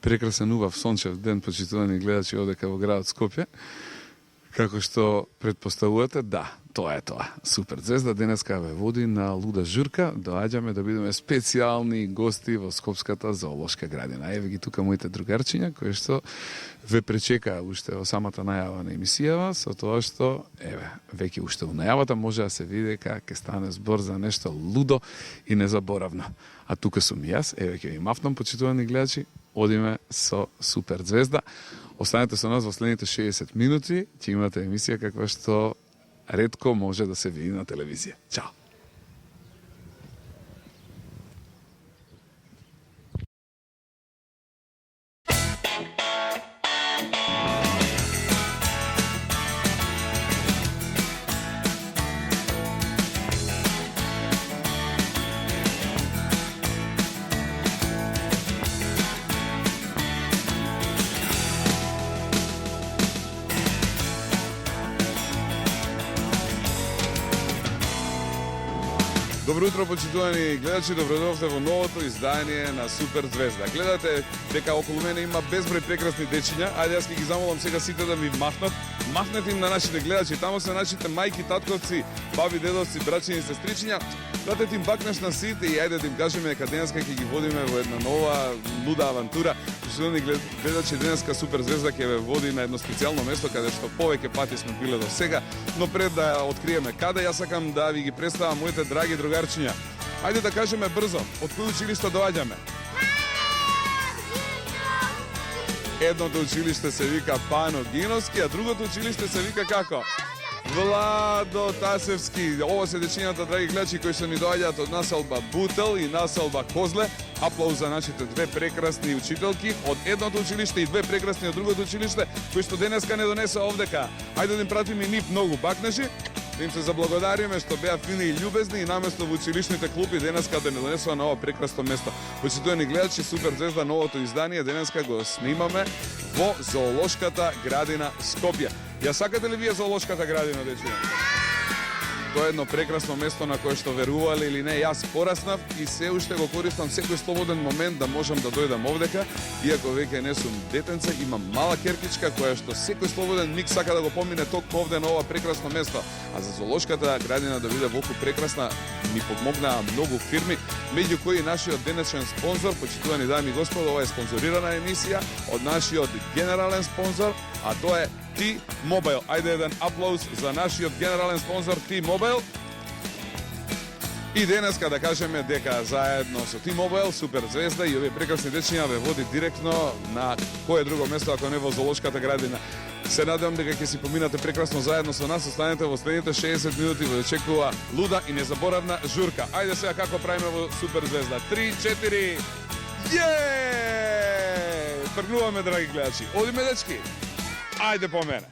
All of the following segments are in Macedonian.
прекрасен убав сончев ден, почитувани гледачи одека во градот Скопје. Како што предпоставувате, да, тоа е тоа. Супер звезда денеска ве води на луда журка. Доаѓаме да бидеме специјални гости во Скопската зоолошка градина. Еве ги тука моите другарчиња кои што ве пречекаа уште во самата најава на емисијава, со тоа што, еве, веќе уште во најавата може да се види како ќе стане збор за нешто лудо и незаборавно. А тука сум и јас, еве ќе ви мафнам, почитувани гледачи, одиме со супер звезда. Останете со нас во следните 60 минути, ќе имате емисија каква што ретко може да се види на телевизија. Чао! Добро утро, почитувани гледачи, добродојавте во новото издание на Супер Звезда. Гледате дека околу мене има безброј прекрасни дечиња, ајде јас ќе ги замолам сега сите да ми махнат. Махнете им на нашите гледачи, таму се нашите мајки, татковци, баби, дедовци, брачини, сестричиња. Пратете им бакнеш на сите и ајде да им кажеме дека денеска ќе ги водиме во една нова луда авантура. Почитувани гледачи, денеска Супер Звезда ќе ве води на едно специјално место каде што повеќе пати сме биле до сега, но пред да откриеме каде, јас сакам да ви ги представам моите драги другарчиња. Ајде да кажеме брзо, од кој училиште доаѓаме? Едното училиште се вика Пано Гиновски, а другото училиште се вика како? Владо Тасевски. Ова се дечињата, драги гледачи, кои се ни доаѓаат од населба Бутел и населба Козле. Аплауз за нашите две прекрасни учителки од едното училиште и две прекрасни од другото училиште, кои што денеска не донеса овдека. Ајде да им пратиме нив многу бакнежи, да им се заблагодариме што беа фини и љубезни и наместо во училишните клупи денеска да не донесува на ова прекрасно место. Почитувани гледачи, Супер Звезда, новото издание, денеска го снимаме во Зоолошката градина Скопје. Ја сакате ли вие Зоолошката градина, дечиња? Тоа е едно прекрасно место на кое што верувале или не, јас пораснав и се уште го користам секој слободен момент да можам да дојдам овдека, иако веќе не сум детенце, имам мала керкичка која што секој слободен миг сака да го помине токму овде на ова прекрасно место. А за Зоолошката градина да биде волку прекрасна, ми помогнаа многу фирми, меѓу кои нашиот денешен спонзор, почитувани дами и господа, ова е спонзорирана емисија од нашиот генерален спонзор, а тоа е T-Mobile. Ајде еден аплауз за нашиот генерален спонзор T-Mobile. И денеска да кажеме дека заедно со T-Mobile, Супер Звезда и овие прекрасни дечиња ве води директно на кое друго место ако не во Зоолошката градина. Се надевам дека ќе си поминате прекрасно заедно со нас. Останете во следните 60 минути, во очекува луда и незаборавна журка. Ајде сега како правиме во Супер Звезда. 3, 4, тргнуваме, драги гледачи. Одиме, дечки. Ајде по мене.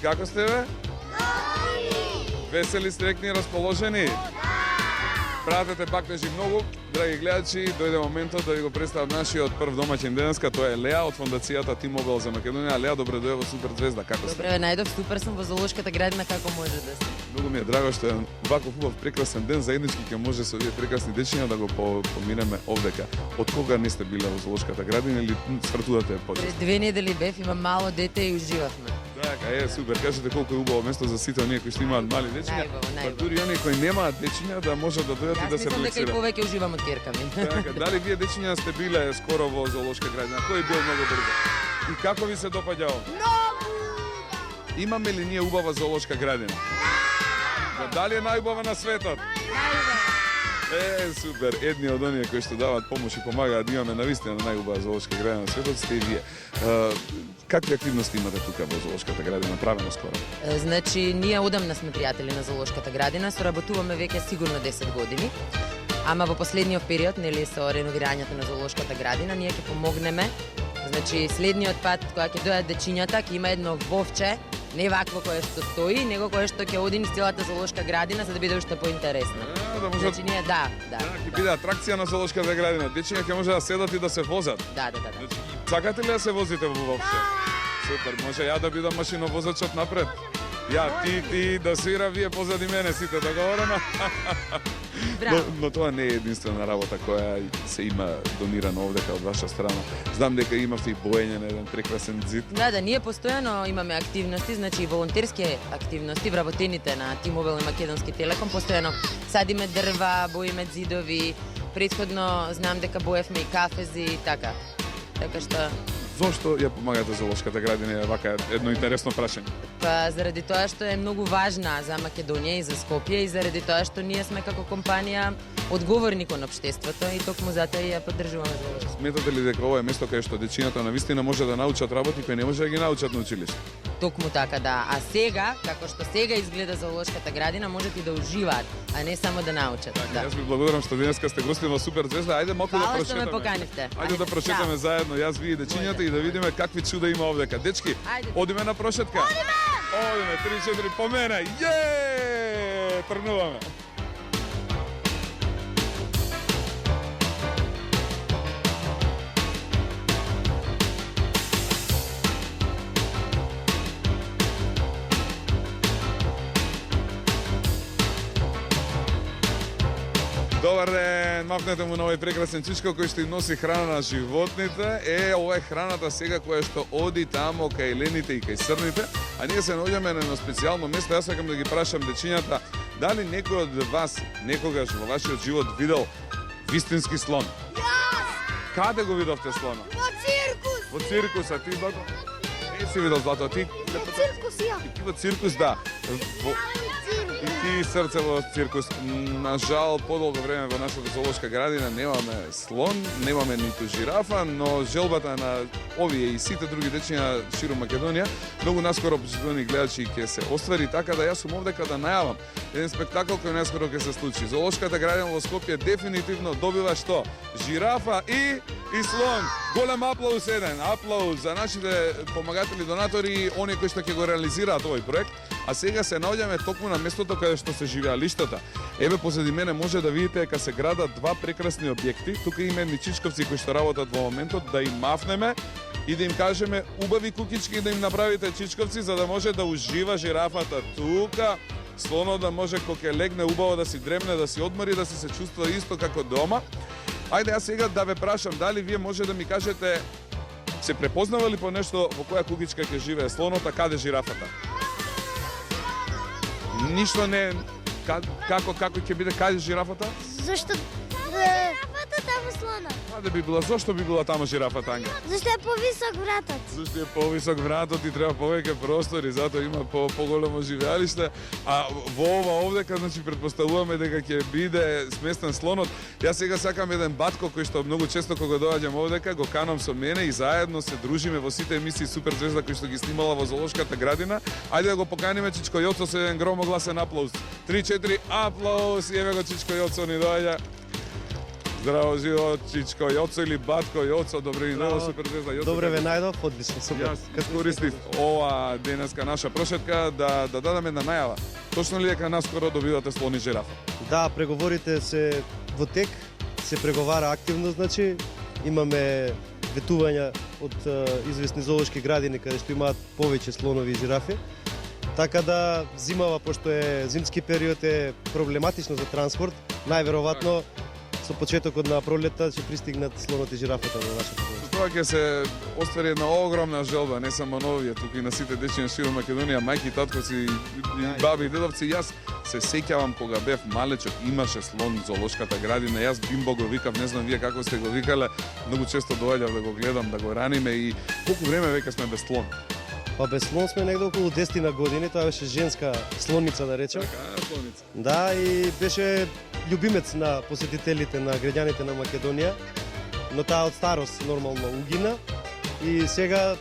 како сте бе? Весели, стрекни, расположени? Пратете пак тежи многу, драги гледачи, дојде моментот да ви го представам нашиот прв домаќин денеска, тоа е Леа од фондацијата T-Mobile за Македонија. Леа, добре дојде во Супер звезда, како сте? Добре, најдов, супер сум во зоолошката градина, како може да се. Многу ми е драго што е ваков убав прекрасен ден, заеднички ќе може со овие прекрасни дечиња да го поминеме овдека. Од кога не сте биле во зоолошката градина или стартувате почесто? Пред 2 недели бев, имам мало дете и уживавме. Така е, супер. Кажете колку е убаво место за сите оние кои што имаат мали дечиња. Најубаво. Дури оние кои немаат дечиња да можат да дојдат и да се Јас мислам дека и релаксираат. повеќе уживам од ќерка ми. Така, дали вие дечиња сте биле скоро во зоолошка градина? Кој бил многу брзо? И како ви се допаѓало? Многу! Имаме ли ние убава зоолошка градина? Да. Дали е најубава на светот? Супер. Едни од оние кои што даваат помош и помагаат да имаме навистина најубава зоолошка градина на светот сте и вие. Какви активности имате тука во зоолошката градина, правено скоро? Значи, ние одамна сме пријатели на зоолошката градина, соработуваме веќе сигурно 10 години. Ама во последниот период, нели, со реновирањето на зоолошката градина, ние ќе помогнеме. Значи, следниот пат, кога ќе дојдат дечињата, ќе има едно вовче, не вакво кое што стои, него кое што ќе оди низ целата зоолошка градина за да биде уште поинтересно. Да можат... Значи, ние, да. Ќе биде атракција на зоолошката градина. Дечиња ќе може да седат и да се возат. Да. Значи, сакате ли да се возите во вовче? Супер, може ја да бидам машиновозачот напред. Ја, ти да свира, вие позади мене сите, договорено? Но тоа не е единствена работа која се има донирана овдека од ваша страна. Знам дека имавте и боење на еден прекрасен зид. Да, ние постојано имаме активности, значи и волонтерски активности, вработените на T-Mobile и Македонски Телеком, постојано садиме дрва, боиме зидови, претходно знам дека боевме и кафези и така. Така што... Зошто ја помагате зоолошката градина? Вака едно интересно прашање. Па заради тоа што е многу важна за Македонија и за Скопје и заради тоа што ние сме како компанија одговорни кон општеството и токму затоа ја поддржуваме зоолошката. Сметате ли дека ова е место каде што дечињата навистина може да научат работи кои не може да ги научат на училиште? Токму така, да. А сега, како што сега изгледа зоолошката градина, можат и да уживаат, а не само да научат. Да. Јас ви благодарам што денеска сте гости во Супер звезда. Ајде малку да Фала што ме прошетаме. поканивте. Ајде да прошетаме заедно, јас ви и дечињата и да видиме какви чуда има овдека. Дечки, Ајде. одиме на прошетка. Одиме 3-4 по мене. Тргнуваме. Добар ден, мавнете му на овој прекрасен чичко кој што им носи храна на животните. Ова е храната сега која што оди тамо кај лените и кај срните, а ние се наоѓаме на едно специјално место. Јас сакам да ги прашам дечињата, дали некој од вас некогаш во вашиот живот видел вистински слон? Јас! Каде го видовте слона? Во циркус! Во циркуса, ти Злато? Не си видел Злато, ти? Во циркус ја! Ти во циркус, да. И ти срце во циркус. На жал, подолго време во нашата зоолошка градина немаме слон, немаме ниту жирафа, но желбата на овие и сите други дечиња широм Македонија многу наскоро почитувани гледачи ќе се оствари, така да јас сум овдека да најавам еден спектакл кој наскоро ќе се случи. Зоолошката градина во Скопје дефинитивно добива што? Жирафа и слон. Голем аплауз еден. Аплауз за нашите помагатели, донатори, оние кои што ќе го реализираат овој проект. А сега се наоѓаме токму на местото каде што се живеалиштата. Еве позади мене може да видите дека се градат два прекрасни објекти. Тука има едни чичковци кои што работат во моментот, да им мафнеме и да им кажеме убави кукички да им направите чичковци за да може да ужива жирафата тука. Слонот да може кога ќе легне убаво да си дремне, да си одмори, да се чувствува исто како дома. Ајде јас сега да ве прашам дали вие може да ми кажете се препознава ли по нешто во која кукичка ќе живее слонот, а каде жирафата? Ништо не како ќе биде каде жирафата? Зашто жирафата таму слона? Каде би била? Зошто би била таму жирафата, Ангел? Зашто е повисок вратот? Зашто е повисок вратот и треба повеќе простор и затоа има поголемо живеалиште. А во ова овдека, значи, претпоставуваме дека ќе биде сместен слонот. Јас сега сакам еден батко кој што многу често кога доаѓам овдека, го канам со мене и заедно се дружиме во сите емисии Супер звезда кои што ги снимала во зоолошката градина. Ајде да го поканиме Чичко Јоцо со еден громогласен аплауз. 3-4 аплауз и еве го Чичко Јоцо ни доаѓа. Здраво, живо, Чичко, Јоцо или Батко, Јоцо, добро ни дојде, супер звезда, Јоцо. Добре ве најдов, одлично, супер. Јас користив ова денеска наша прошетка да дадеме една најава. Точно ли дека наскоро добивате слони жирафа? Да, преговорите се во тек, се преговара активно, значи имаме ветувања од известни зоолошки градини каде што имаат повеќе слонови и жирафи. Така да зимава, пошто е зимски период, е проблематично за транспорт, најверојатно со почетокот на пролетта ќе пристигнат слонот и жирафата во нашата област. Со тоа ќе се оствари една огромна желба, не само на овие, туку и на сите дечи на широм Македонија, мајки, татковци, и баби и дедовци. Јас се сеќавам кога бев малечок, имаше слон в зоолошката градина. Јас Бимбо го викав, не знам вие како сте го викале, многу често доаѓав да го гледам, да го раниме и колку време веќе сме без слон. Па без слон сме негде околу 10 на години, тоа беше женска слонница да речем. Така, слоница. Да, и беше љубимец на посетителите, на граѓаните на Македонија, но таа од старост нормално угина и сега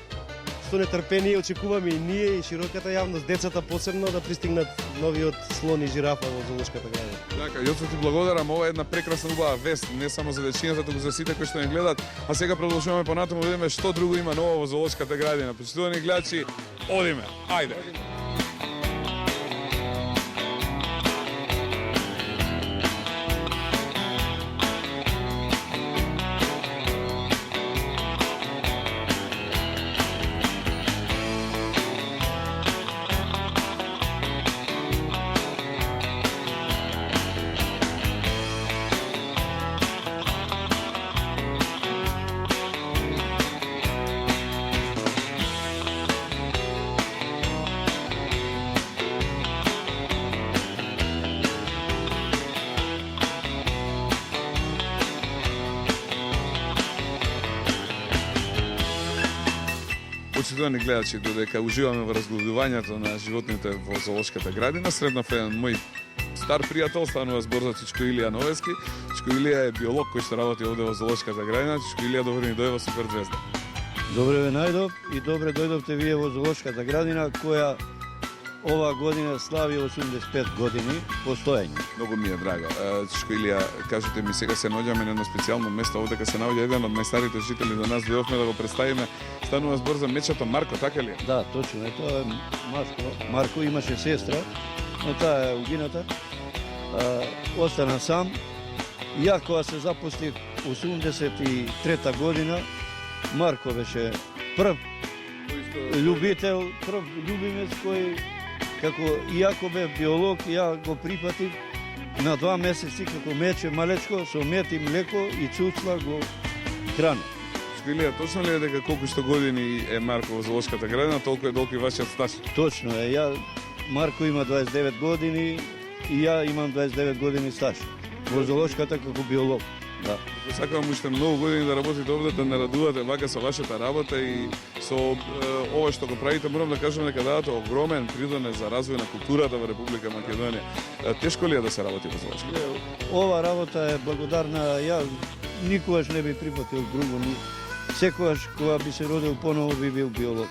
со нетрпение очекуваме и ние и широката јавност, децата посебно, да пристигнат новиот слон и жирафа во зоолошката градина. Така, Јоцо ти благодарам, ова е една прекрасна убава вест, не само за дечината, туку за сите кои што не гледат. А сега продолжуваме понатаму да видиме што друго има ново во зоолошката градина. Почитувани гледачи, одиме. Ајде. Почитувани гледачи, додека уживаме во разгледувањето на животните во зоолошката градина, сретнав еден мој стар пријател, станува збор за Чичко Илија Новески. Чичко Илија е биолог кој што работи овде во зоолошката градина. Чичко Илија, добро ни дојде во Супер звезда. Добре ве најдов и добре дојдовте вие во зоолошката градина која ова година слави 85 години постоење. Многу ми е драго. Чичко Илија, кажете ми, сега се наоѓаме на едно специјално место, овде кај се наоѓа еден од најстарите жители до нас, дојдовме да го представиме. Станува збор за мечето Марко, така ли е? Да, точно е, тоа е Марко имаше сестра, но таа е угината. Остана сам. Ја кога се запустив 83 година, Марко беше прв љубител, прв љубимец кој, како иако бе биолог, ја го припатив на 2 месеци како мече малечко со мед и млеко и цуцла го храни. Илија, точно ли е дека колку што години е Марко во зоолошката градина, толку е долку и вашиот стаж? Точно е. Марко има 29 години и ја имам 29 години стаж во зоолошката како биолог. Да. Сакам уште многу години да работите овде, да нарадувате вака со вашата работа и со ова што го правите. Морам да кажам дека давате огромен придонес за развој на културата во Република Македонија. Тешко ли е да се работи во зоолошката? Ова работа е благодарна. Ја никогаш не би припатил друго. Секогаш кога би се родил поново би бил биолог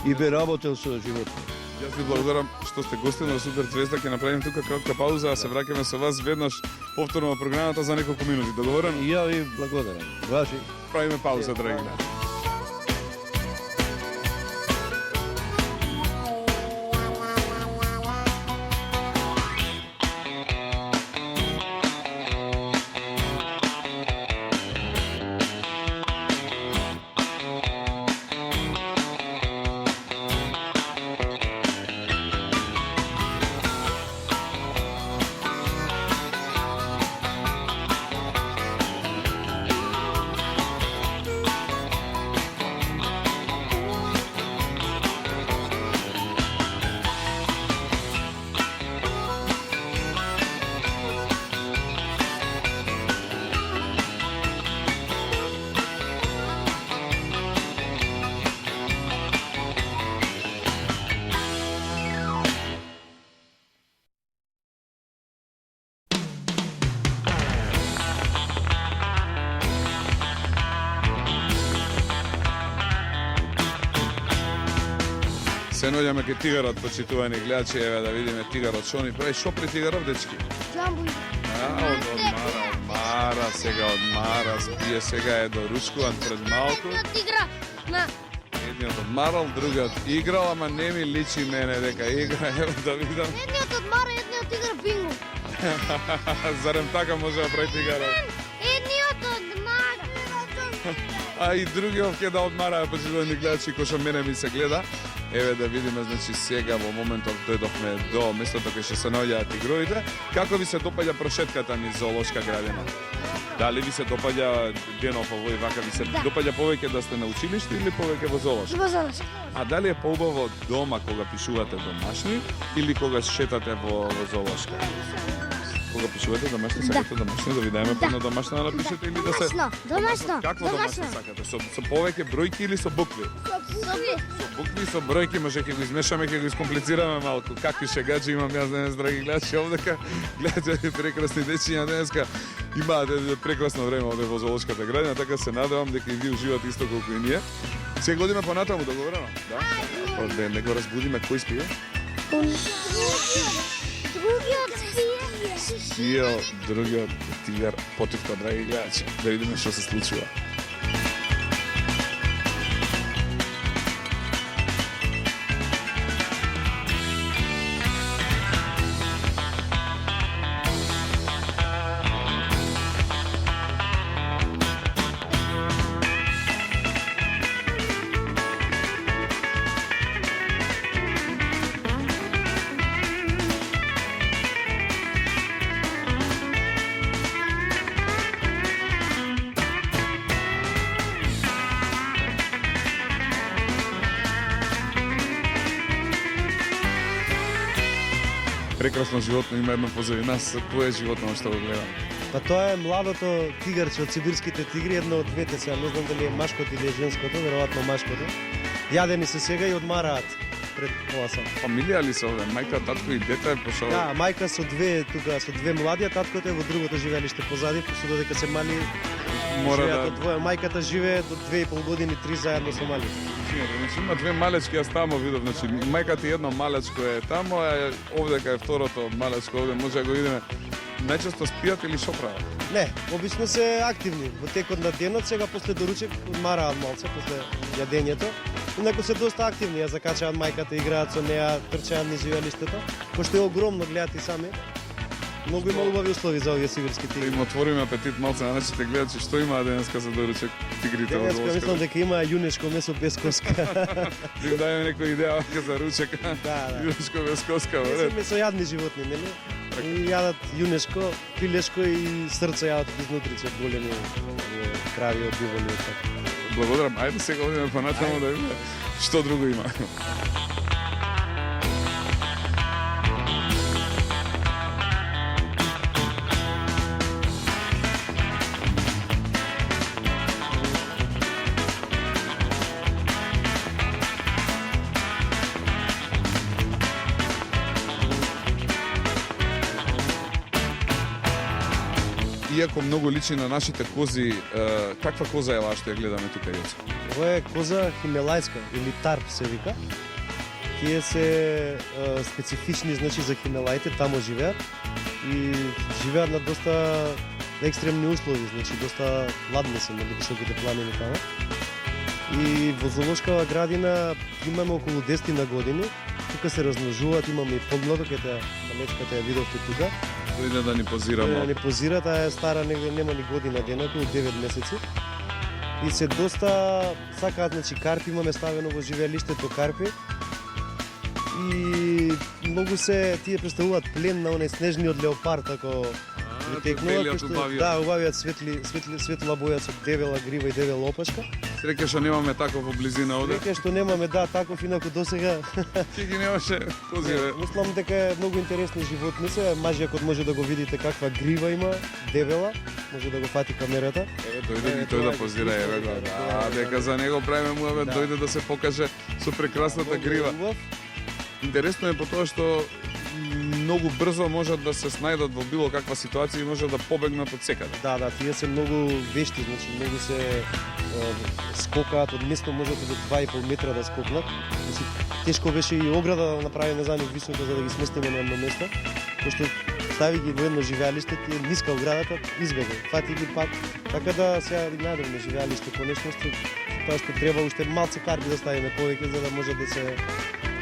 и би работел со животни. Јас ви благодарам што сте гости на Супер звезда. Ќе направиме тука кратка пауза, а се враќаме со вас веднаш повторно во програмата за неколку минути. Договорено? И ја ви благодарам. Ваши. Правиме пауза, драги гледачи. наоѓаме кај тигарот, почитувани гледачи, еве да видиме тигарот што ни прави. Што при тигарот, дечки? Джамбо. Одмара, сега одмара, спие сега е доручкуван пред малку. Игра на Едниот одмарал, другиот играл, ама не ми личи мене дека игра, еве да видам. едниот одмара, едниот игра бинго. Зарем така може да прави тигарот? Едниот одмара. А и другиот ќе да одмара, почитувани гледачи, кој што мене ми се гледа. Еве да видиме, значи сега во моментот дојдовме до местото кај што се наоѓаат игровите. Како ви се допаѓа прошетката низ зоолошка градина? Дали ви се допаѓа денов овој вака, ви се допаѓа повеќе да сте на училиште или повеќе во зоолошка? Збазанаш. А дали е поубаво дома кога пишувате домашни или кога шетате во зоолошка? Кога пишувате домашни, сакате домашни да ви даеме на домашна да напишете или да се... Домашно. Какво домашно сакате? Со повеќе бројки или со букви? Со букви, со бројки, може ќе го измешаме, ќе го искомплицираме малку. Какви шегаджи имам јас денес, драги гледачи, овдека. Гледате прекрасни дечиња денеска. Имаат прекрасно време овде во зоолошката градина, така се надевам дека и ви уживате исто колку и ние. Се годиме понатаму, договорено? Да? Да не го разбудиме, кој спие? Другиот спие. Спиел другиот тигар потивка, драги гледачи. Да видиме што се случува. Прекрасно животно има едно позади нас. Кој е животно што го гледа? Па тоа е младото тигарче од сибирските тигри, едно од двете сега, не знам дали е машкото или е женското, веројатно машкото. Јадени се сега и одмараат пред класа. Фамилија ли се овде? Мајка, татко и дете пошо? Да, мајка со две тука, со две млади, а таткото е во другото живеелиште позади, пошто додека се мали Мора живеат да... од двоje. Мајката живее до 2,5 години, 3 заедно со мали. Значи има две малечки, јас тамо видов, значи мајката и едно малечко е тамо, а овдека е второто малечко, овде може да го видиме. Најчесто спијат или шо прават? Не, обично се активни. Во текот на денот, сега после доручек одмараат малце, после јадењето. Инаку се доста активни, ја закачаат мајката, играат со неа, трчаат низ живеелиштето. Пошто е огромно, гледат и сами. Многу има убави услови за овие сибирски Да тигри. им отвориме апетит малце на нашите гледачи, што има денеска за доручек тигрите во Денеска мислам Золошка? дека има јунешко месо без коска. Да им дајме некоја идеја вака за ручек. Да. Јунешко без коска, Се вред. месојадни животни, нели? И јадат јунешко, пилешко и срце јадат изнутрици од големи крави, од биволи, од така. Благодарам. Ајде сега одиме понатаму да видиме што друго има. Иако многу личи на нашите кози, каква коза е оваа што ја гледаме тука, Јоцо? Ова е коза химелајска или тарп се вика. Тие се специфични значи за химелаите, таму живеат и живеат на доста екстремни услови, значи доста ладни се на високите планини таму. И во зоолошкава градина имаме околу 10 на години. Тука се размножуваат, имаме и подмладок, ете малечката ја видовте тука. Дојде да ни позира Тој малку. не позира, таа е стара негде, нема ни година дена, околу 9 месеци. И се доста сакаат, значи карпи имаме ставено во живеелиштето карпи. И многу се тие представуваат плен на оној снежниот леопард, ако белиот убавиот. да, убавиот светла боја со дебела грива и дебела опашка. Среќа што немаме таков во близина овде. Веќе што немаме да таков, инаку досега Ти ги немаше кози, бе. мислам дека е многу интересни животни се. Мажјакот може да го видите каква грива има, дебела, може да го фати камерата. Еве дојде Еве, и тој тоа да е позира, еве го. Да, дека за него правиме муавет, Да. дојде да се покаже со прекрасната Многу грива. убав. Интересно е по тоа што многу брзо можат да се снајдат во било каква ситуација и можат да побегнат од секаде. Да, да, тие се многу вешти, значи многу се скокаат од место, можете до 2,5 метра да скокнат. Значи, тешко беше и ограда да направиме за нив висока за да ги сместиме на едно место, пошто стави ги во едно живеалиште, тие ниска оградата избега, фати ги пак, така да сега ги најдовме живеалиште по нешности, тоа што треба уште малце карби да ставиме повеќе за да може да се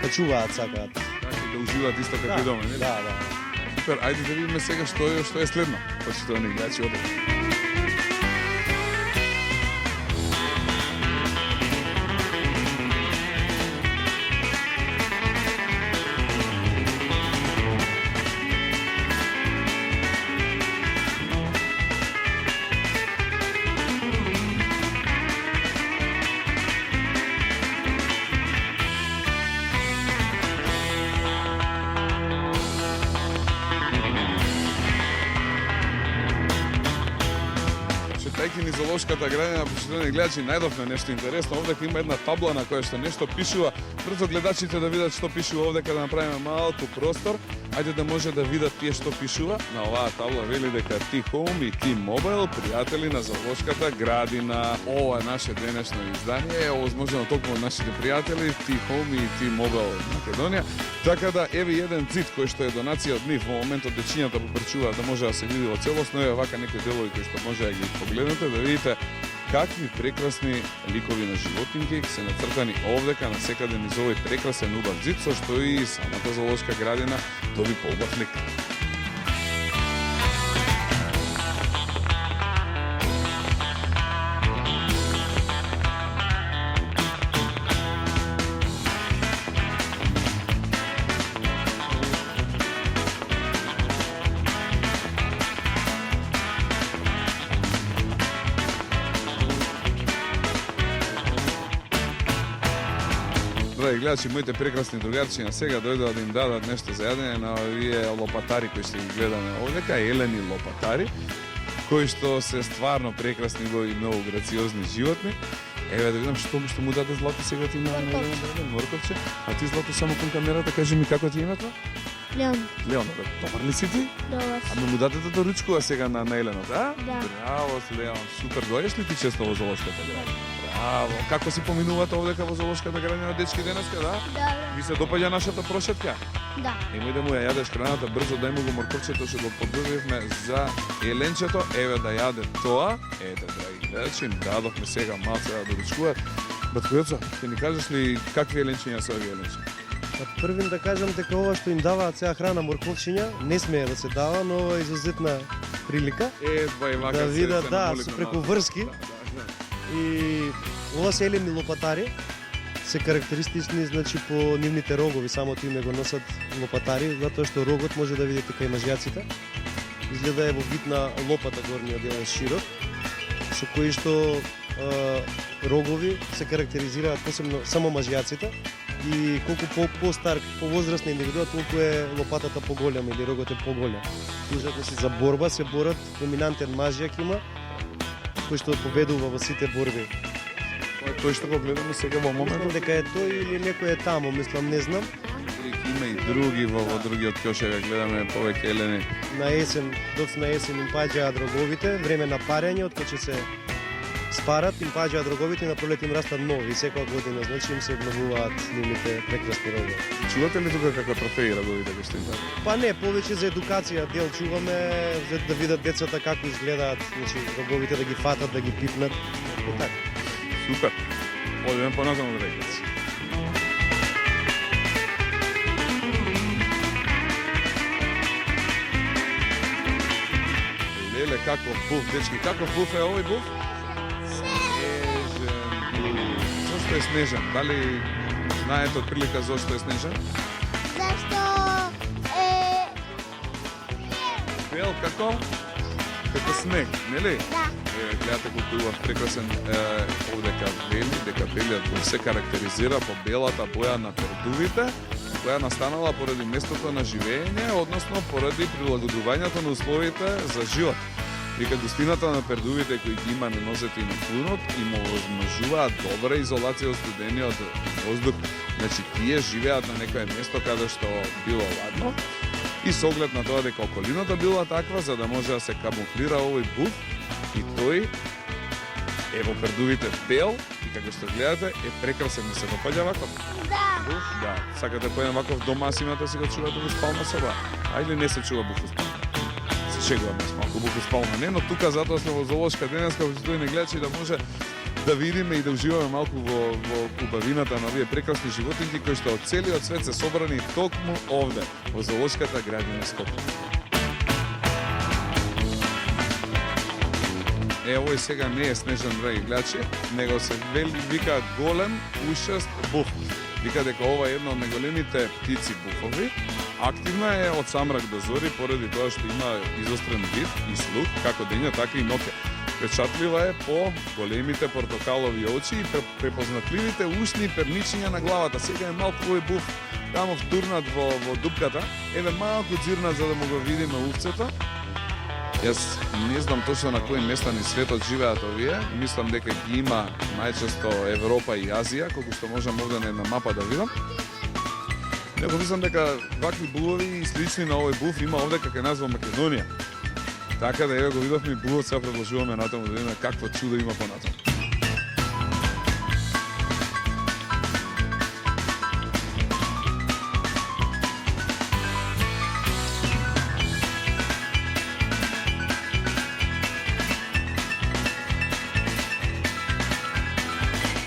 качуваат сакаат. Така да уживаат исто како и дома, нели? Да, да. Супер, ајде да видиме сега што е следно. Почитувани гледачи, одете. Шетајќи низ зоолошката градина, почитувани гледачи, најдовме нешто интересно. Овдека има една табла на која што нешто пишува. Брзо гледачите да видат што пишува овдека, да направиме малку простор. Ајде да може да видат тие што пишува. На оваа табла вели дека T-Home и T-Mobile, пријатели на зоолошката градина. Ова е наше денешно издание, е овозможено токму од нашите пријатели T-Home и T-Mobile од Македонија. Така да еве еден цит кој што е донација од нив во моментот дечињата попречуваат да може да се види во целосно, е вака некои делови кои што може да ги погледнете, да видите какви прекрасни ликови на животинки се нацртани овдека на секаде низ овој прекрасен убав зид, со што и самата зоолошка градина доби поубав лик. Драги гледачи, моите прекрасни другарчи на сега дојдоа да им дадат нешто за јадење на овие лопатари кои што ги гледаме овдека, елени лопатари, кои што се стварно прекрасни и многу грациозни животни. Еве да видам што му даде Злато сега ти на морковче. А ти Злато само кон камерата кажи ми како ти е името? Леон. Леон, добар ли си ти? Добар. Ама му дадете да ручкува сега на Еленот, а? Да. Браво, Леон, супер. Дојдеш ли ти често во зоолошката градина? Браво. Како си поминувате овдека во зоолошката градина дечки денеска, да? Да. Ви се допаѓа нашата прошетка? Да. Немој да му ја јадеш храната, брзо дај му го морковчето што го подготвивме за еленчето. Еве да јаде тоа. Ете, драги гледачи, им дадовме сега малце да доручкуваат. Батко Јоцо, ќе ни кажеш ли какви еленчиња се овие еленчиња? Првин да кажам дека ова што им даваат сега храна морковчиња не смее да се дава, но ова е изузетна прилика Едва и вака да видат, да, намолиме се преку малце. врски. И ова се елени лопатари, се карактеристични значи по нивните рогови, самото име го носат лопатари, затоа што рогот може да видите кај мажјаците. Изгледа е во вид на лопата, горниот дел е широк, со кои што рогови се карактеризираат посебно само мажјаците. И колку по-стар, повозрастна индивидуа, толку е лопатата поголема или рогот е поголем. Служат си за борба, се борат, доминантен мажјак има, кој што победува во сите борби. Тоа е тој што го гледаме сега во Мислам моментот. дека е тој или некој е тамо, мислам, не знам. Има и други во другиот ќошеве, гледаме повеќе елени. На есен, доцна есен им паѓаат роговите, време на парење, откако ќе се спарат, им паѓаат роговите и на пролет им растат нови. Секоја година, значи им се обновуваат нивните прекрасни рогови. Чувате ли тука како трофеи роговите кои што им дадат? Па не, повеќе за едукација дел чуваме, за да видат децата како изгледаат, значи роговите да ги фатат, да ги пипнат. И така. Супер. Одиме понатаму, драги гледачи. Леле, каков буф, дечки, каков буф е овој буф? Снежен буф. Зошто е снежен? Дали знаете отприлика зошто е снежен? Зашто е... Бел како? Како снег, нели? Да. Гледате колку убав прекрасен овдека вели, дека белиот буф се карактеризира по белата боја на пердувите, која настанала поради местото на живење, односно поради прилагодувањето на условите за живот. Вика густината на пердувите кои ги има на нозете и на клунот им овозможуваат добра изолација од студениот воздух. Значи тие живеат на некое место каде што било ладно и со оглед на тоа дека околината била таква за да може да се камуфлира овој буф и тој е во пердувите бел И како што гледате, е прекрасен, ми се допаѓа ваков. Да. Буф, да. Сакате поеден ваков дома си имате, си го чувате во спална соба. А или не се чува буф во спална? Се шегуваме с малку буф во спална. Не, но тука затоа сме во зоолошка денеска, почитувани гледачи, да може да видиме и да уживаме малку во убавината на овие прекрасни животинки кои што од целиот свет се собрани токму овде, во зоолошката градина Скопје. Овој сега не е снежен, драги гледачи, него се вика голем ушаст буф. Вика дека ова е една од најголемите птици буфови. Активна е од самрак до зори, поради тоа што има изострен вид и слух, како дења, така и ноќе. Печатлива е по големите портокалови очи и препознатливите ушни перничиња на главата. Сега е малку овој буф тамо втурнат во дупката, еве малку дзирнат за да му го видиме увцето. Јас не знам точно на кои места ни светот живеат овие, мислам дека ги има најчесто Европа и Азија, колку што можам овде на една мапа да видам. Него мислам дека вакви булови и слични на овој буф има овде како нас во Македонија. Така да еве го видовме и булот, сега продолжуваме натаму да видиме какво чудо има понатаму.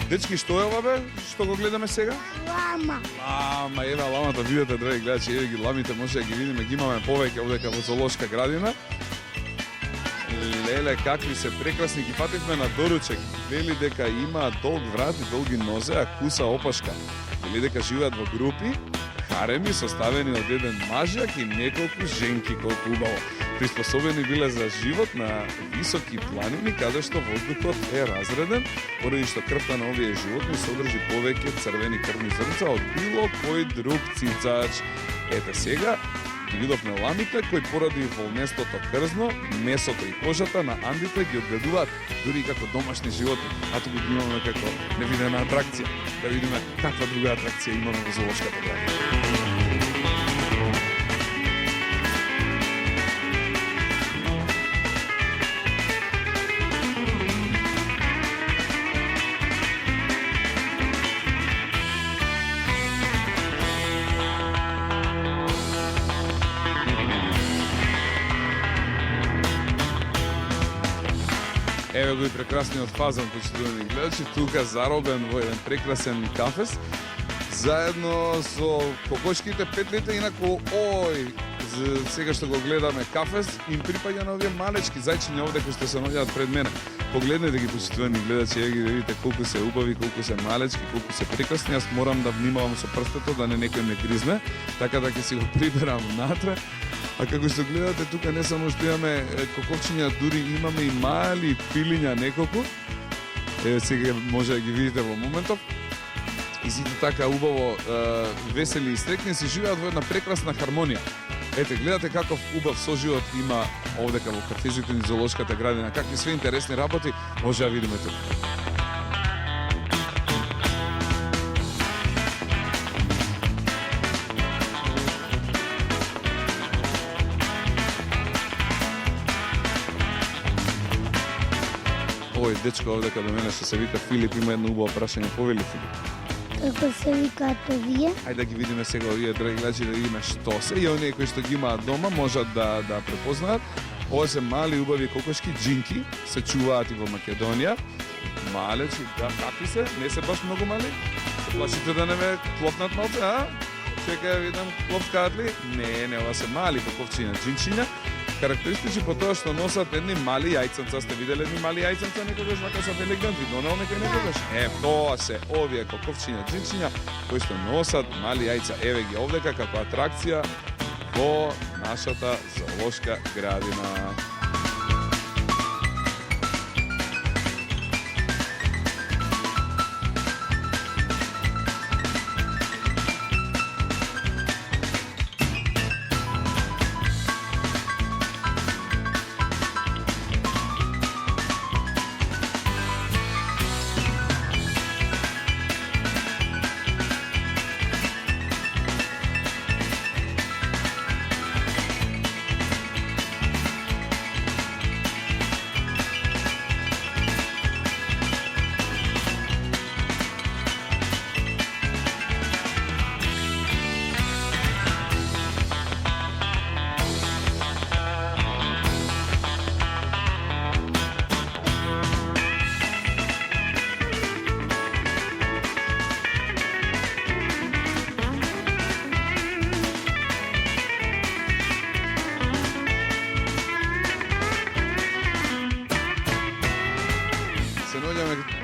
Дечки, што е ова бе? Што го гледаме сега? Лама. Лама, еве ламата, видите, драги гледачи, еве ги ламите, може да ги видиме, ги имаме повеќе овдека во зоолошка градина. Леле, какви се прекрасни, ги пативме на доручек. Вели дека има долг врат и долги нозе, а куса опашка. Вели дека живеат во групи, хареми составени од еден мажјак и неколку женки, колку убаво. Приспособени биле за живот на високи планини, каде што воздухот е разреден, поради што крвта на овие животни содржи повеќе црвени крвни зрнца од било кој друг цицач. Ете сега, ги видовме ламите кои поради волнестото крзно, месото и кожата на андите ги одгледуваат дури и како домашни животни. А туку ги имаме како невидена атракција. Да видиме каква друга атракција имаме во зоолошката градина. Еве го и прекрасниот фазан, почитувани гледачи, тука заробен во еден прекрасен кафес, заедно со кокошките, петлите, инаку сега што го гледаме кафес, им припаѓа на овие малечки зајчиња овде кои што се наоѓаат пред мене. Погледнете ги, почитувани гледачи, еве ги да видите колку се убави, колку се малечки, колку се прекрасни. Јас морам да внимавам со прстето да не некој ме гризне, така да ќе си го приберам натре. А како што гледате, тука не само што имаме коковчиња, дури имаме и мали пилиња неколку. Еве сега може да ги видите во моментов. И сите така убаво весели и стрекни си живеат во една прекрасна хармонија. Ете, гледате каков убав соживот има овдека во кафезите ни зоолошката градина, какви све интересни работи може да видиме тука. Овој дечко овдека до мене што се вика Филип има едно убаво прашање. Повели, Филип? Како се викаат овие? Ајде да ги видиме сега овие, драги гледачи, да видиме што се и оние кои што ги имаат дома можат да препознаат. Ова се мали убави кокошки, джинки, се чуваат и во Македонија. Малечки, да, какви се? Не се баш многу мали? Се плашите да не ме клопнат малце, а? Чекај, видам, клопкаат ли? Не, ова се мали коковчиња, джинчиња. Карактеристични по тоа што носат едни мали јајцанца. Сте виделе едни мали јајцанца некогаш вака со елегантни, донел некој некогаш? Тоа се овие коковчиња, джинчиња кои што носат мали јајца. Еве ги овдека како атракција во нашата зоолошка градина.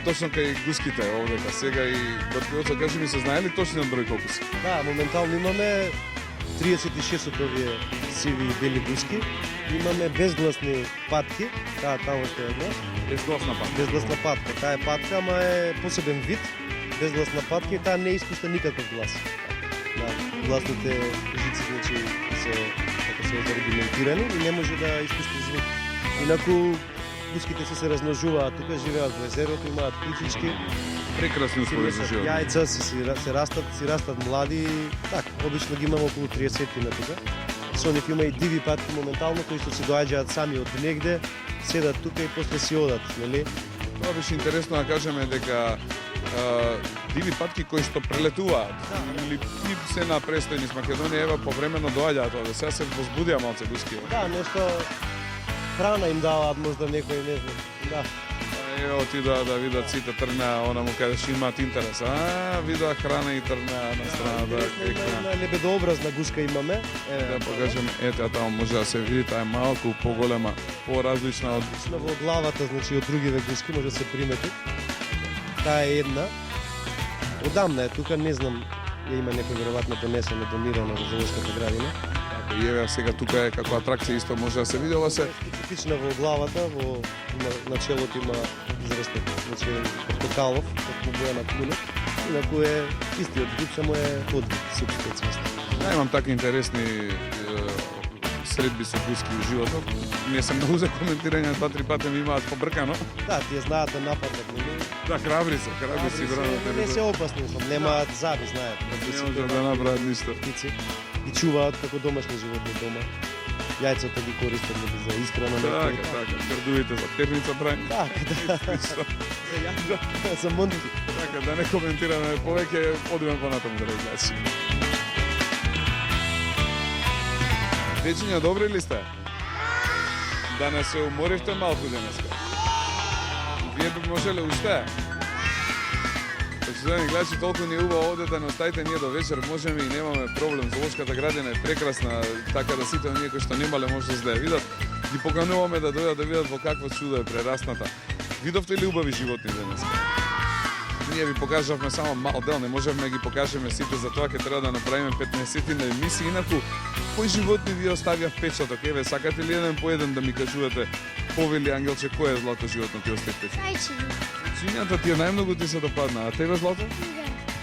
точно кај гуските овдека сега и Готвиоца, кажи ми се знае ли точниот број колку се? Да, моментално имаме 36 од овие сиви и бели гуски. Имаме безгласни патки, таа таму што е една. Безгласна пат. Безгласна патка. Таа е патка, ама е посебен вид. Безгласна патка и таа не испуста никаков глас. Да, гласните жици значи се како се зарегиментирани и не може да испусти звук. Инаку гуските се размножуваат, тука живеат во езерото, имаат кучички, Прекрасни услови за живот. јајца, се растат млади, така, обично ги имаме околу 30 на тука. Со нив има и диви патки моментално кои што се доаѓаат сами од негде, седат тука и после си одат, нели? Тоа беше интересно да кажеме дека диви патки кои што прелетуваат или и се на престојни с Македонија, ева повремено доаѓаат овде. Сега се возбудија малце гуски. Да, нешто храна им даваат, можда некој, не знам. Да. Ево отидоа да видат сите тргнаа, она му кажеш имаат интерес. Видоа храна и тргнаа на страна да Една небедообразна гуска имаме. Да покажем, ете таму може да се види, таа е малку поголема, поразлична од Во главата, значи од другиве гуски може да се примети. Таа е една. Одамна е тука, не знам, ја има некој веројатно донесено, донирано во зоолошката градина. и еве сега тука е како атракција исто може да се види, ова се Специфична во главата, на челото има израстен, значи портокалов, како боја на куле. Инаку е истиот вид, само е од субспецијата. Да, имам така интересни средби со гуски во животот. Не сум многу за коментирање, 2-3 пати ми имаат побркано. Да, тие знаат да нападнат, нели? Да, храбри се брано. Не се опасни, немаат заби, знаат. Не може да направат ништо. Птици ги чуваат како домашни животни дома. Јајцата ги користат за исхрана. Така, кардуите за терница прави. Така, да. За мундки. Така, да не коментираме повеќе, одиме понатаму да гледачи. Дечиња, добри ли сте? Да не се уморивте малку денеска. Вие би можеле уште? Почитувани гледачи, толку ни е убаво овде да не оставите ние до вечер, можеме и немаме проблем. Зоолошката градина е прекрасна, така да сите оние кои што немале можност да ја видат, ги покануваме да дојдат да видат во какво чудо е прерасната. Видовте ли убави животни денеска? Ние ви покажавме само мал дел, не можеме да ги покажеме сите, затоа ќе треба да направиме 15 на емисии, инаку кои животни ви оставија впечаток? Еве, сакате ли еден по еден да ми кажувате, повели Ангелче, кој е злато животно ти остави впечаток? Свињата ти најмногу ти се допадна, а тебе Злато?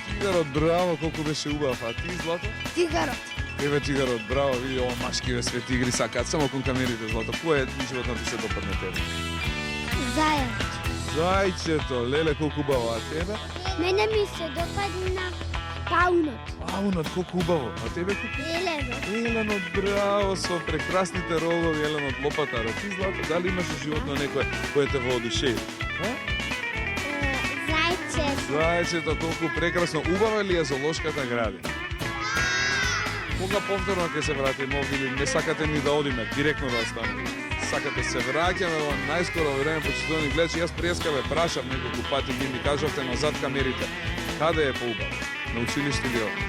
Тигарот, браво, колку беше убав, а ти Злато? Тигарот. Еве тигарот, браво, види ова машкиве све тигри сакаат, само кон камерите Злато. Кој е животно ти се допадне тебе? Зајаc. Зајчето, леле колку убаво, а тебе? Мене ми се допадна паунот. Паунот, колку убаво, а тебе колку? Еленот. Еленот, браво, со прекрасните рогови, Еленот лопатаро. Ти Злато, дали имаше животно некој кој те воодушеви? Зајчето. Зајчето, колку прекрасно. Убава ли е зоолошката градина? Кога повторно ќе се вратиме овде или не сакате ни да одиме, директно да останеме? Сакате се враќаме во најскоро време, почитувани гледачи, јас прескаве прашав неколку пати, ви ми кажавте назад камерите. Каде е поубаво? На училиште ли овде?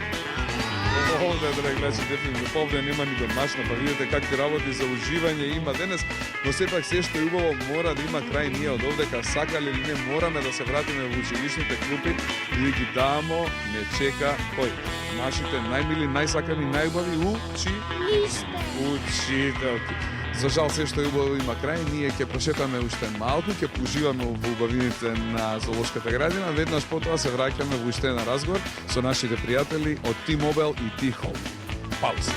Овде, драги гледачи, дефинитивно овде нема ни домашно, па видите какви работи за уживање има денес, но сепак се што е убаво мора да има крај. Ние од овдека сакали или не мораме да се вратиме во училишните клупи и ги дамо не чека кој? Нашите најмили, најсакани, најубави учителки. За жал се што е убаво има крај, ние ќе прошетаме уште малку, ќе поуживаме во убавините на зоолошката градина, веднаш потоа се враќаме во уште еден разговор со нашите пријатели од T-Mobile и T-Home. Пауза.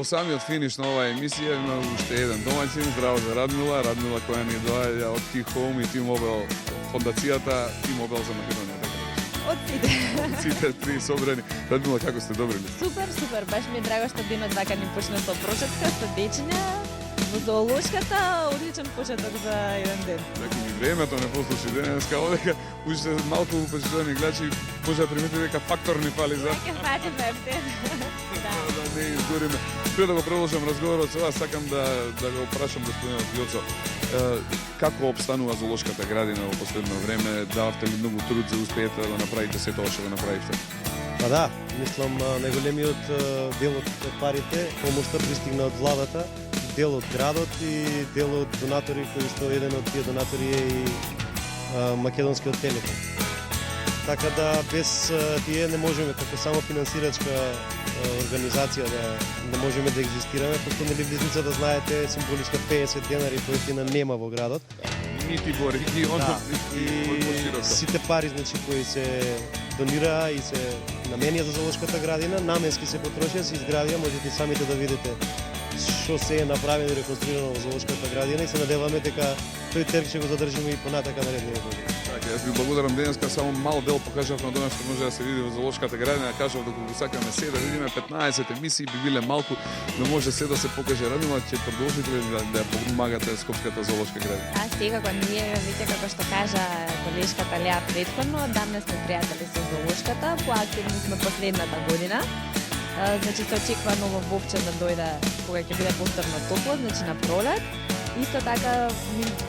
по самиот финиш на оваа емисија има уште еден домаќин, здраво за Радмила која ни доаѓа од T-Home и T-Mobile фондацијата T-Mobile за Македонија, така да. Од сите. Сите три собрани. Радмила, како сте добри ли? Супер, баш ми е драго што денот вака ни почна со прошетка, со дечиња, во зоолошката, одличен почеток за еден ден. Така ни времето не послуши денеска, одека уште малку почитувани гледачи може да примети дека фактор ни фали за Веќе фати вебте. да не изгориме. Пред да го продолжам разговорот со вас, сакам да го прашам господинот Јоцо, како обстанува зоолошката градина во последно време, дававте ли многу труд за да успеете да направите се тоа што го направивте? Па да, мислам најголемиот дел од парите, помошта пристигна од владата, дел од градот и дел од донатори, кои што еден од тие донатори е и Македонскиот Телеком. Така да без тие не можеме како само финансирачка организација да не можеме да екзистираме, пошто нели влизницата, знаете, символичка 50 денари поевтина нема во градот. Нити во регионот, Да, нити во и широко. сите пари значи кои се донираа и се наменија за зоолошката градина, наменски се потрошија, се изградија, можете и самите да видите што се е направено и реконструирано во зоолошката градина и се надеваме дека тој терк ќе го задржиме и понатака наредните години. Така, јас ви благодарам денеска, само мал дел покажав на тоа што може да се види во зоолошката градина, кажав доколку сакаме се да видиме 15 емисии би биле малку, но може се да се покаже. Радмила, ќе продолжите ли да ја помагате Скопската зоолошка градина? Да, секако ние, веќе како што кажа колешката Леа претходно, одамна сме пријатели со зоолошката, поактивни сме последната година. Значи се очекува ново вовче да дојде кога ќе биде повторно топло, значи на пролет. Исто така,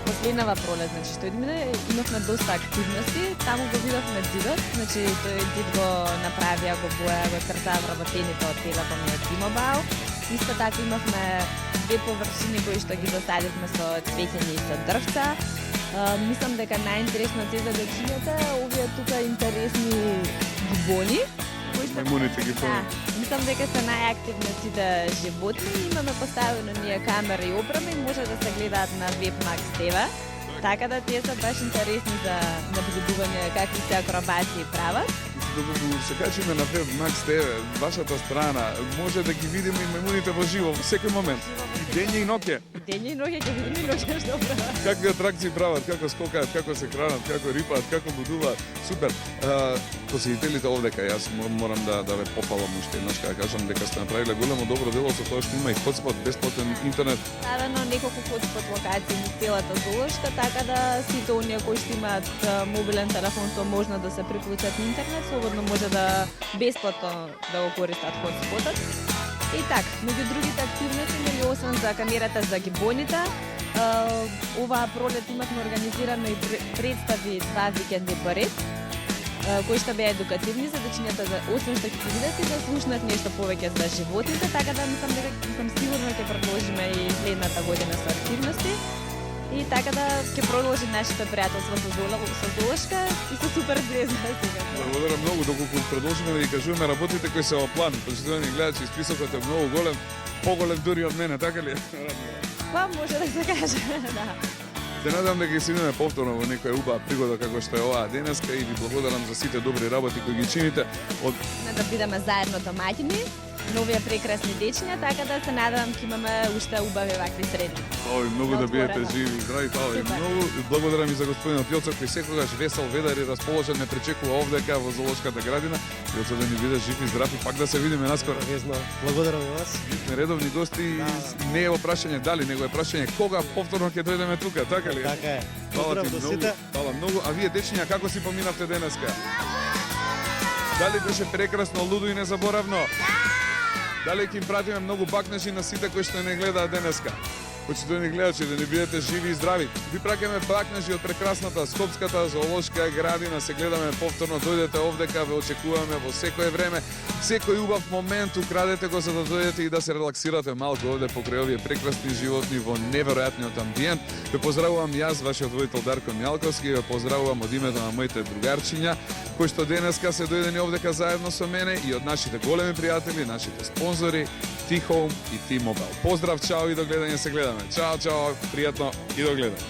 последнава пролет, значи што идеме, имавме доста активности, таму го видовме дидот, значи тој дид го направија, го боја, го кртаа вработените од Телеком и од T-Mobile. Исто така имавме две површини кои што ги засадивме со цвеќење и со дрвца. Мислам дека најинтересно се за дечињата овие тука интересни гибони. Маймуните ги Да, помнат. мислам дека се најактивни од сите животни. Имаме поставено ние камера и опрема и може да се гледаат на Webmax TV. Така да тие се баш интересни за наблюдување какви се акробации прават. Доколку се качиме на Webmax TV, вашата страна, може да ги видиме и маймуните во живо во секој момент. И дење и ноќе. Дење и ноќе ќе видиме и ноќе што прават. Какви атракции прават, како скокаат, како се хранат, како рипаат, како будуваат. Супер. Посетителите овдека, јас морам да ве пофалам уште еднаш, да кажам дека сте направиле големо добро дело со тоа што има и хотспот, бесплатен интернет. Ставено неколку хотспот локации низ целата зоолошка, така да сите оние кои што имаат мобилен телефон со можно да се приклучат на интернет, слободно може да бесплатно да го користат хотспотот. И така, меѓу другите активности, нели освен за камерата за гибоните, оваа пролет имавме организирано и представи 2 викенди поред, кои што беа едукативни за дечињата, освен што ќе ги видат и да слушнат нешто повеќе за животните, така да мислам сигурно ќе продолжиме и следната година со активности. И така да ќе продолжи нашето пријателство со зоолошка и со супер звезда сега. Благодарам многу, доколку продолжиме да ги кажуваме работите кои се во план. Почитувани гледачи, списокот е многу голем, поголем дури од мене, така ли? Па може да се каже, да. Се надам дека се видиме повторно во некоја убава пригода како што е оваа денеска и ви благодарам за сите добри работи кои ги чините. Да бидеме заедно домаќини на овие прекрасни дечиња, така да се надевам ќе имаме уште убави вакви среди. Ој, многу да бидете Отворено. живи, здрави, фала и Супер. многу. Благодарам и за господинот Јоцо кој секогаш весел, ведар и расположен ме пречекува овдека во зоолошката градина. Јоцо да ни биде жив и здрав и пак да се видиме наскоро. Везно, благодарам и вас. Сме редовни гости и не е во прашање дали, него е прашање кога повторно ќе дојдеме тука, така ли? Така е. Фала Поздрав ти до многу, сите. фала многу. А вие дечиња како си поминавте денеска? Дали беше прекрасно, лудо и незаборавно? Дали ќе им пратиме многу бакнежи на сите кои што не гледаат денеска? Почитувани гледачи, да не бидете живи и здрави. Ви праќаме бакнежи од прекрасната Скопската зоолошка градина. Се гледаме повторно, дојдете овдека, ве очекуваме во секое време. Секој убав момент украдете го за да дојдете и да се релаксирате малку овде покрај овие прекрасни животни во неверојатниот амбиент. Ве поздравувам јас, вашиот водител Дарко Мјалковски, ве поздравувам од името на моите другарчиња, кои што денеска се дојдени овдека заедно со мене и од нашите големи пријатели, нашите спонзори, T-Home и T-Mobile. Поздрав, чао и до гледање се гледаме. Чао, чао, пријатно и до гледање.